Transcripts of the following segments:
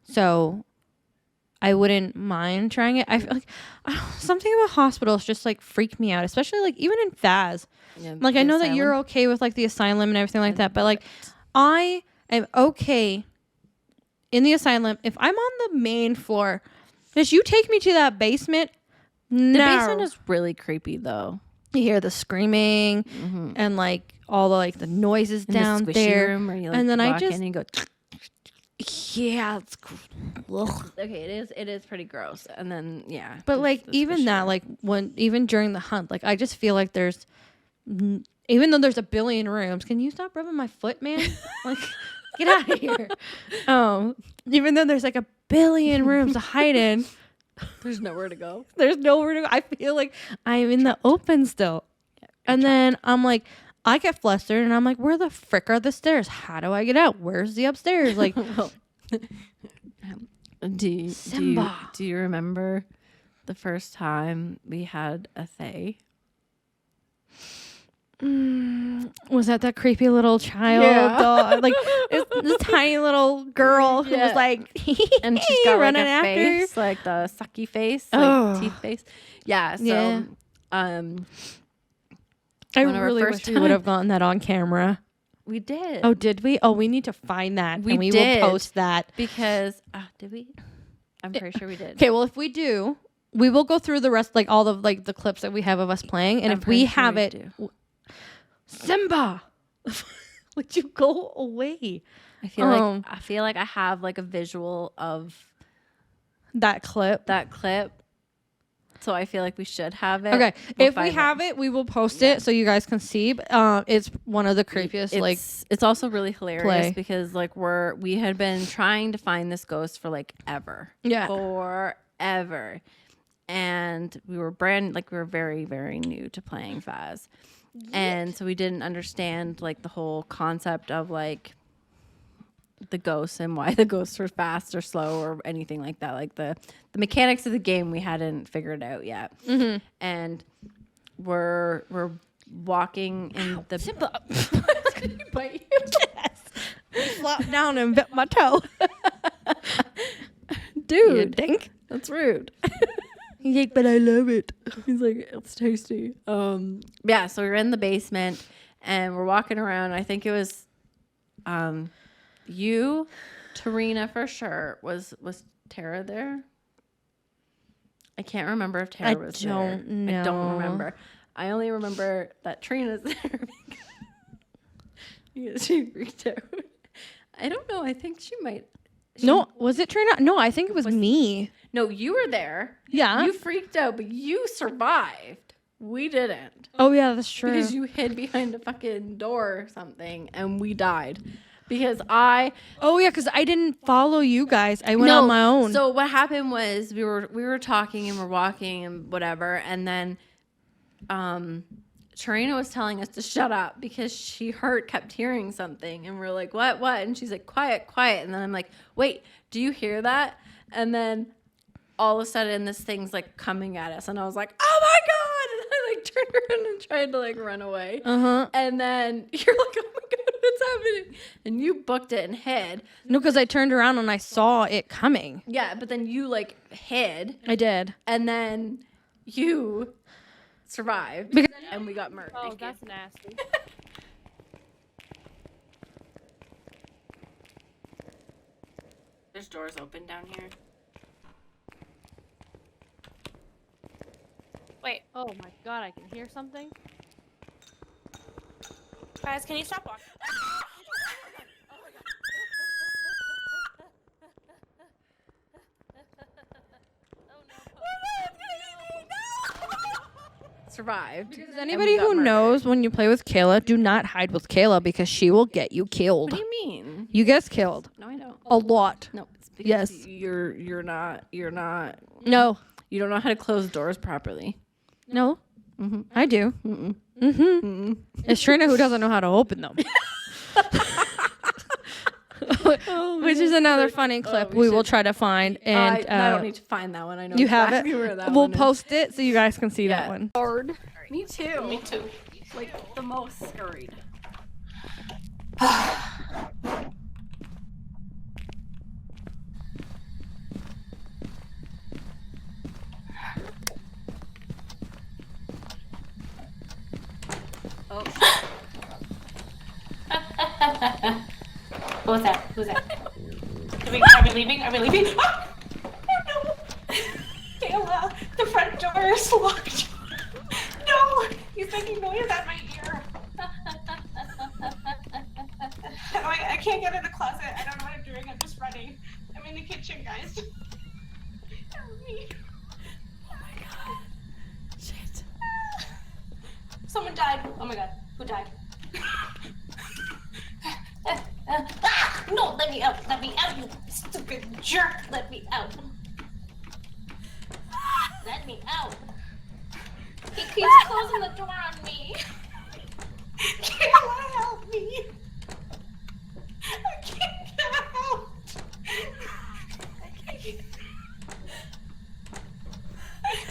So I wouldn't mind trying it. I feel like something about hospitals just like freak me out, especially like even in Phas. Yeah, like I know that you're okay with like the asylum and everything like that, but like I am okay in the asylum if I'm on the main floor. Just you take me to that basement. The basement is really creepy though. You hear the screaming and like all the like the noises in down the there, room where you, like, and then I just in and you go. Yeah, it's Okay, it is pretty gross. And then but like even that, like even during the hunt, like I just feel like there's, even though there's a billion rooms, can you stop rubbing my foot, man? Like get out of here. Even though there's like a billion rooms to hide in, there's nowhere to go. There's nowhere to go. I feel like I'm in the open still. And then I'm like, I get flustered and I'm like, where the frick are the stairs? How do I get out? Where's the upstairs? Like, do you remember the first time we had a Fae? Was that creepy little child dog? Like this tiny little girl who was like, and she's got like running a after face, like the sucky face, like teeth face. Yeah. So, I really wish we would have gotten that on camera. We did. Oh, did we? Oh, we need to find that. We will post that because did we? I'm pretty sure we did. Okay. Well, if we do, we will go through the rest, like all the like the clips that we have of us playing, and if we have it. Simba, would you go away? I feel like I have like a visual of that clip. So I feel like we should have it. Okay, if we have it, we will post it so you guys can see. But, it's one of the creepiest. It's also really hilarious because like we had been trying to find this ghost for like ever. Yeah, forever, and we were very, very new to playing Phas. And so we didn't understand like the whole concept of like the ghosts and why the ghosts were fast or slow or anything like that. Like the mechanics of the game we hadn't figured out yet. And we're walking in the Simba. Bite you. Yes. Flop down and bit my toe. Dude, you think that's rude. He's like, but I love it. He's like, it's tasty. Yeah, so we're in the basement and we're walking around. I think it was you, Tarina for sure. Was Tara there? I can't remember if Tara was there. I don't remember. I only remember that Trina's there because she freaked out. I don't know. I think she might. No, was it Trina? No, I think it was me. No, you were there. Yeah. You freaked out, but you survived. We didn't. Oh, yeah, that's true. Because you hid behind a fucking door or something, and we died. Because Oh, yeah, because I didn't follow you guys. I went on my own. So what happened was we were talking and we're walking and whatever, and then Tarina was telling us to shut up because she kept hearing something, and we're like, what? And she's like, quiet. And then I'm like, wait, do you hear that? And then all of a sudden this thing's like coming at us, and I was like, oh my God. And I like turned around and tried to like run away. And then you're like, oh my God, what's happening? And you booked it and hid. No, because I turned around and I saw it coming. Yeah, but then you like hid. I did. And then you survived and we got murdered. Oh, that's nasty. There's doors open down here. Wait. Oh my God, I can hear something. Guys, can you stop walking? Survived. Because anybody who knows when you play with Kayla, do not hide with Kayla because she will get you killed. What do you mean? You get killed. No, I don't. A lot. No, it's because yes. You're not. No. You don't know how to close doors properly. No. I do. It's Trina who doesn't know how to open them. Which is another funny clip we will try to find. And I don't need to find that one. I know you exactly have it. Where that we'll one post it so you guys can see that one. Hard. Me too. Like the most scurried. What was that? Who's that? Are we leaving? Are we leaving? Oh, no! Kayla, the front door is locked. No! He's making noise at my ear. I can't get in the closet. I don't know what I'm doing. I'm just running. I'm in the kitchen, guys. Help me. Oh my god. Shit. Someone died. Oh my god. Who died? No, let me out. Let me out, you stupid jerk. Let me out. Let me out. He keeps closing the door on me. Kayla, help me. I can't get out.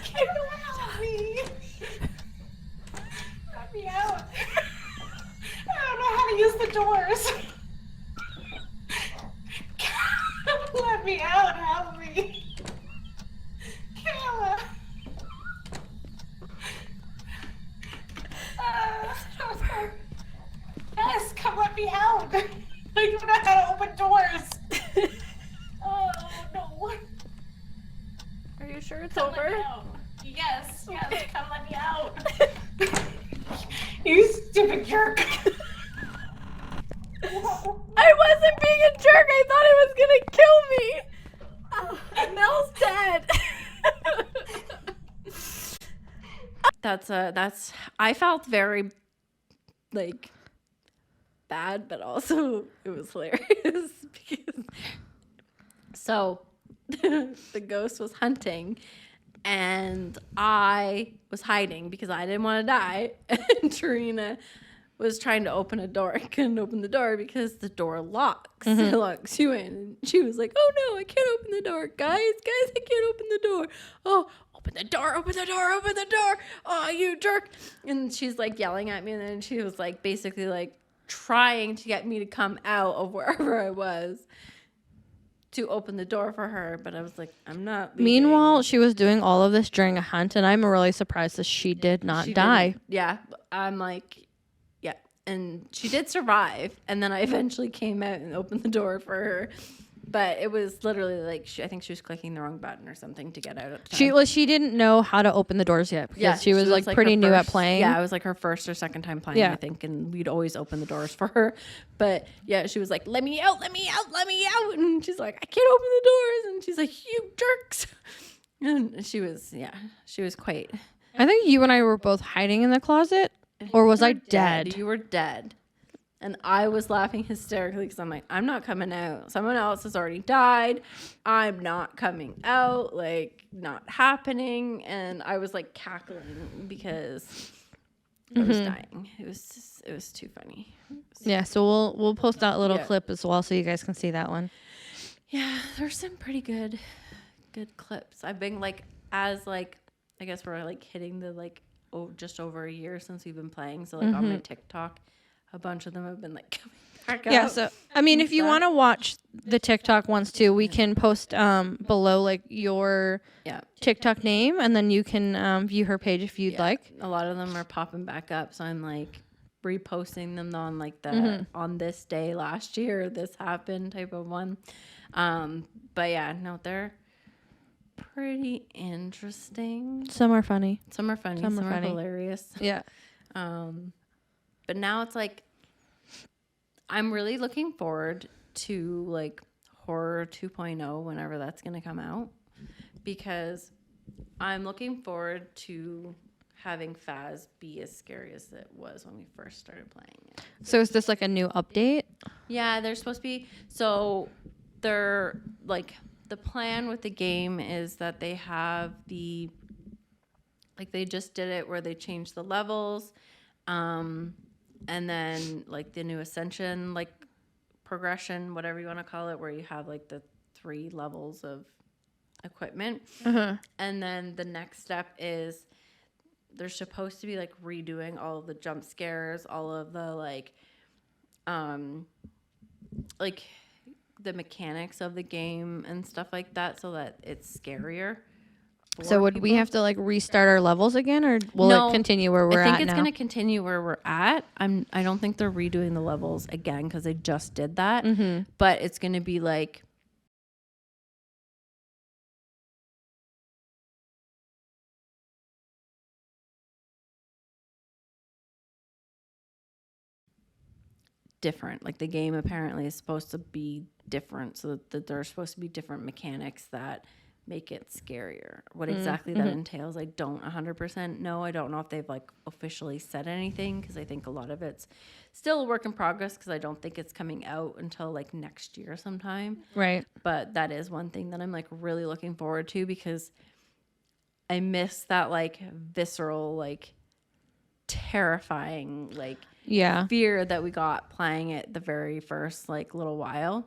Kayla, help me. Let me out. I don't know how to use the doors. Let me out. Help me. Kayla. Yes, come let me out. I don't know how to open doors. Oh, no. Are you sure it's Come over? let me out. Yes, come let me out. You stupid jerk. I wasn't being a jerk. I thought it was gonna kill me. Mel's dead. That's. I felt very, like, bad, but also it was hilarious because. So, the ghost was hunting, and I was hiding because I didn't want to die, and Tarina was trying to open a door. I couldn't open the door because the door locks. It locks you in. And she was like, oh no, I can't open the door. Guys, I can't open the door. Oh, open the door, open the door, open the door. Oh, you jerk. And she's like yelling at me. And then she was like basically like trying to get me to come out of wherever I was to open the door for her. But I was like, I'm not leaving. Meanwhile, she was doing all of this during a hunt, and I'm really surprised that she did not She die. didn't. Yeah. I'm like, yeah. And she did survive. And then I eventually came out and opened the door for her. But it was literally like, I think she was clicking the wrong button or something to get out at the time. She didn't know how to open the doors yet because she was like pretty her new at first- playing. Yeah, it was like her first or second time playing, Yeah. I think. And we'd always open the doors for her. But yeah, she was like, let me out, let me out, let me out. And she's like, I can't open the doors. And she's like, you jerks. And she was quite. I think you and I were both hiding in the closet, or was I dead? You were dead. And I was laughing hysterically because I'm like, I'm not coming out. Someone else has already died. I'm not coming out. Like, not happening. And I was like cackling because I was dying. It was too funny. Yeah, so we'll post that little Yeah. clip as well so you guys can see that one. Yeah, there's some pretty good clips. I've been like, I guess we're like hitting the like just over a year since we've been playing. So like on my TikTok, a bunch of them have been like coming back up. Yeah, so I mean, if you want to watch the TikTok ones too, we can post below like your TikTok name, and then you can view her page if you'd like. A lot of them are popping back up, so I'm like reposting them on like the on this day last year this happened type of one. But yeah, no, they're pretty interesting. Some are funny. Some are funny, some are hilarious. Yeah. But now it's like I'm really looking forward to like Horror 2.0 whenever that's going to come out, because I'm looking forward to having Phas be as scary as it was when we first started playing it. So is this like a new update? Yeah, they're supposed to be. So they're like, the plan with the game is that they have the, like they just did it where they changed the levels. And then like the new Ascension, like progression, whatever you want to call it, where you have like the 3 levels of equipment. And then the next step is they're supposed to be like redoing all of the jump scares, all of the like the mechanics of the game and stuff like that, so that it's scarier. So would we have to like restart our levels again, or will No, it continue where we're at now? I think it's going to continue where we're at. I don't think they're redoing the levels again because they just did that. But it's going to be like different. Like the game apparently is supposed to be different, so that there are supposed to be different mechanics that make it scarier. What exactly that entails, I don't 100% know. I don't know if they've like officially said anything because I think a lot of it's still a work in progress because I don't think it's coming out until like next year sometime. Right. But that is one thing that I'm like really looking forward to because I miss that like visceral, like terrifying, like fear that we got playing it the very first like little while.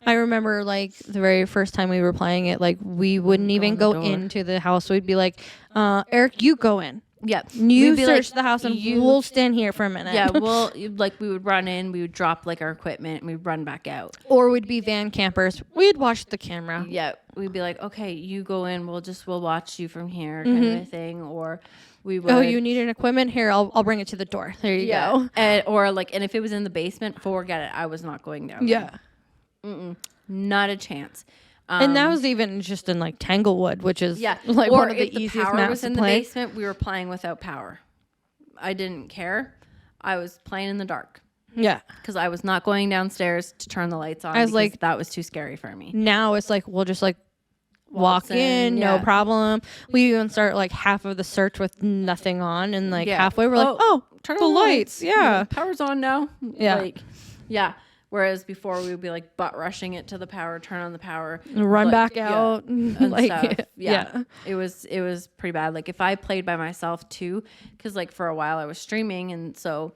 I remember like the very first time we were playing it, like we wouldn't even go into the house. We'd be like, Eric, you go in. Yeah. You search the house and we'll stand here for a minute. Yeah, well, like we would run in, we would drop like our equipment and we'd run back out. Or we'd be van campers. We'd watch the camera. Yeah. We'd be like, okay, you go in, we'll watch you from here kind of a thing. Or we would, oh, you need an equipment? Here, I'll bring it to the door. There you go. And if it was in the basement, forget it. I was not going down. Yeah. Not a chance. And that was even just in like Tanglewood, which is like or one of the if the easiest power maps was to in play. the basement, we were playing without power. I didn't care. I was playing in the dark. Yeah. Because I was not going downstairs to turn the lights on. I was like, that was too scary for me. Now it's like, we'll just like walk in, no problem. We even start like half of the search with nothing on. And like halfway we're like, oh, turn on the lights. Yeah. Power's on now. Yeah. Like, yeah. Whereas before we would be like butt rushing it to the power, turn on the power, run back out, and like, stuff. Yeah. It was pretty bad. Like if I played by myself too, because like for a while I was streaming, and so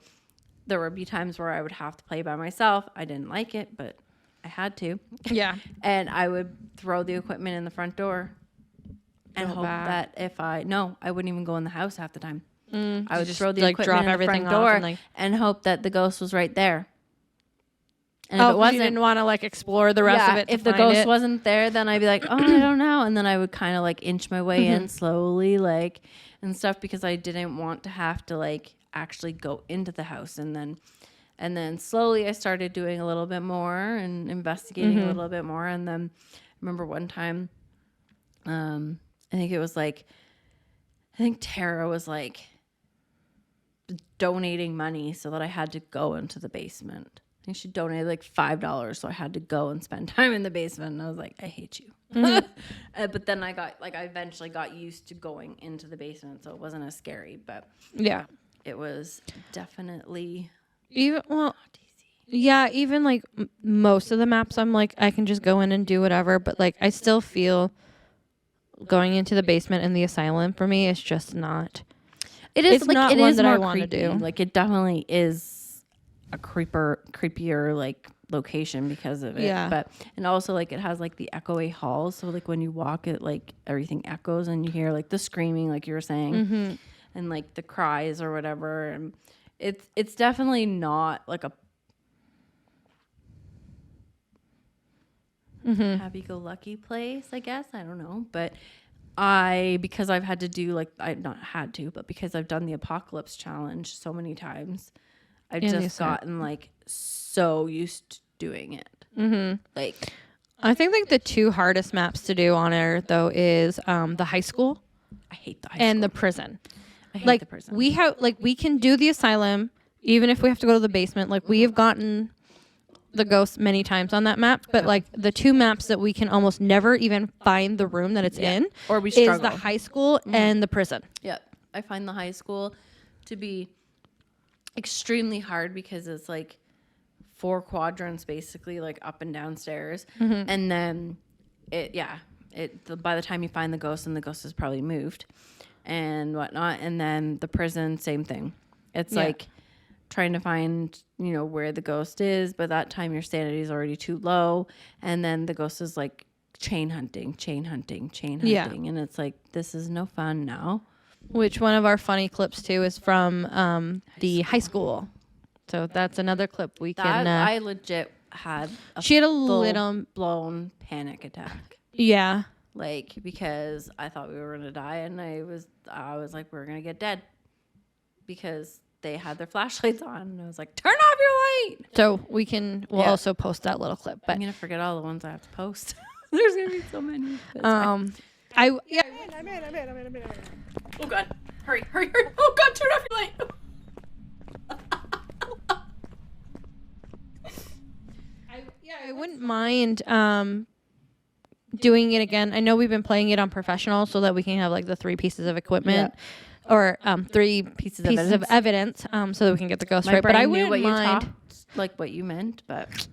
there would be times where I would have to play by myself. I didn't like it, but I had to. Yeah. And I would throw the equipment in the front door, and hope that I wouldn't even go in the house half the time. I would just throw the equipment in the front door and hope that the ghost was right there. And if it wasn't, you didn't want to like explore the rest of it. If the ghost wasn't there, then I'd be like, oh, I don't know. And then I would kind of like inch my way in slowly, like, and stuff, because I didn't want to have to like actually go into the house. And then slowly I started doing a little bit more and investigating a little bit more. And then I remember one time, I think Tara was like donating money so that I had to go into the basement. I think she donated like $5, so I had to go and spend time in the basement. And I was like, I hate you. But then I eventually got used to going into the basement, so it wasn't as scary. But yeah, it was definitely even even like most of the maps, I'm like I can just go in and do whatever. But like I still feel going into the basement in the asylum for me is just not. It is it's like not it one is that more I want to creepy. do. Like it definitely is a creepier like location because of it. Yeah. And also like it has like the echoey halls, so like when you walk it, like everything echoes and you hear like the screaming, like you were saying, and like the cries or whatever. And it's definitely not like a happy-go-lucky place, I guess. I don't know, but because I've had to do like because I've done the apocalypse challenge so many times, I've just gotten like so used to doing it. Like I think like the two hardest maps to do on air though is the high school. I hate the high school. And the prison. I hate the prison. We can do the asylum even if we have to go to the basement. Like we have gotten the ghost many times on that map, but like the two maps that we can almost never even find the room that it's in, or we struggle, is the high school and the prison. Yeah, I find the high school to be extremely hard because it's like 4 quadrants basically, like up and downstairs, and then by the time you find the ghost, and the ghost has probably moved and whatnot, and then the prison, same thing. It's like trying to find where the ghost is, but that time your sanity is already too low, and then the ghost is like chain hunting, and it's like, this is no fun now. Which one of our funny clips too is from the high school. So that's another clip we can. I legit had. She had a little blown panic attack. Yeah, like because I thought we were gonna die, and I was like, we're gonna get dead because they had their flashlights on, and I was like, turn off your light. So we'll Yeah. also post that little clip. But I'm gonna forget all the ones I have to post. There's gonna be so many. That's fine. I'm in. Oh god, hurry! Oh god, turn off your light. I wouldn't mind doing it again. I know we've been playing it on professional so that we can have like the 3 pieces of equipment or 3 pieces of evidence so that we can get the ghost My right. But I brain knew wouldn't what mind. you talked, like what you meant, but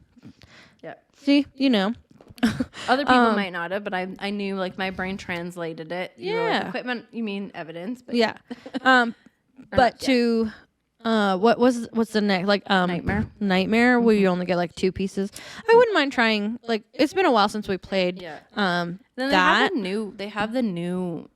yeah. See, you know. Other people might not have, but I knew, like, my brain translated it. You were like, Yeah. equipment, you mean evidence. But Yeah. But to what's the next like nightmare where you only get like 2 pieces. I wouldn't mind trying, like, it's been a while since we played. Yeah. Then Then that they have the new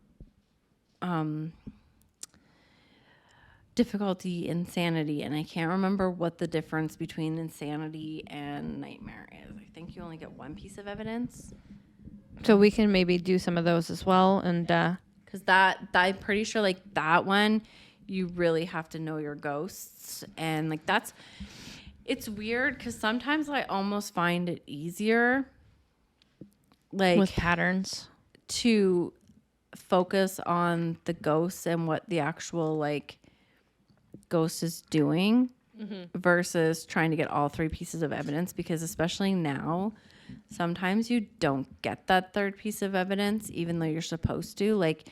difficulty insanity, and I can't remember what the difference between insanity and nightmare is. I think you only get 1 piece of evidence. so we can maybe do some of those as well. And Because that I'm pretty sure, like, that one, you really have to know your ghosts. And, like, it's weird because sometimes I almost find it easier, like, with patterns. to focus on the ghosts and what the actual, like, ghost is doing versus trying to get all 3 pieces of evidence, because especially now, sometimes you don't get that 3rd piece of evidence even though you're supposed to. Like,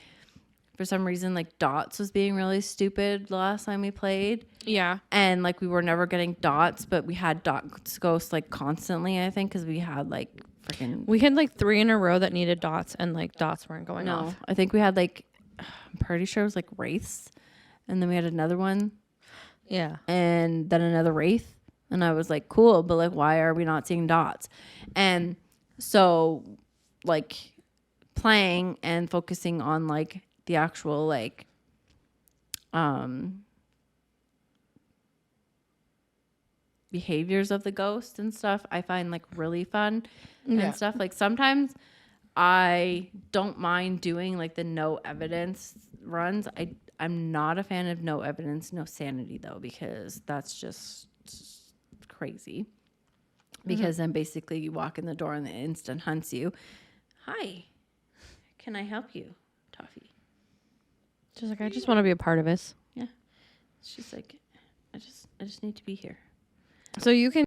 for some reason, like, dots was being really stupid the last time we played, Yeah. and like we were never getting dots, but we had dots ghosts like constantly, I think, because we had like freaking We had like 3 in a row that needed dots, and like dots weren't going off. I think we had like, I'm pretty sure it was like wraiths, and then we had another one, Yeah. and then another wraith, and I was like, cool, but like, why are we not seeing dots? And so, like, playing and focusing on like the actual like behaviors of the ghost and stuff, I find like really fun and stuff. Like, sometimes I don't mind doing like the no evidence runs. I'm not a fan of no evidence, no sanity though, because that's just crazy. Because then basically you walk in the door and the instant hunts you. Hi, can I help you, Toffee? She's like, I just want to be a part of this. Yeah. She's like, I just need to be here. So you can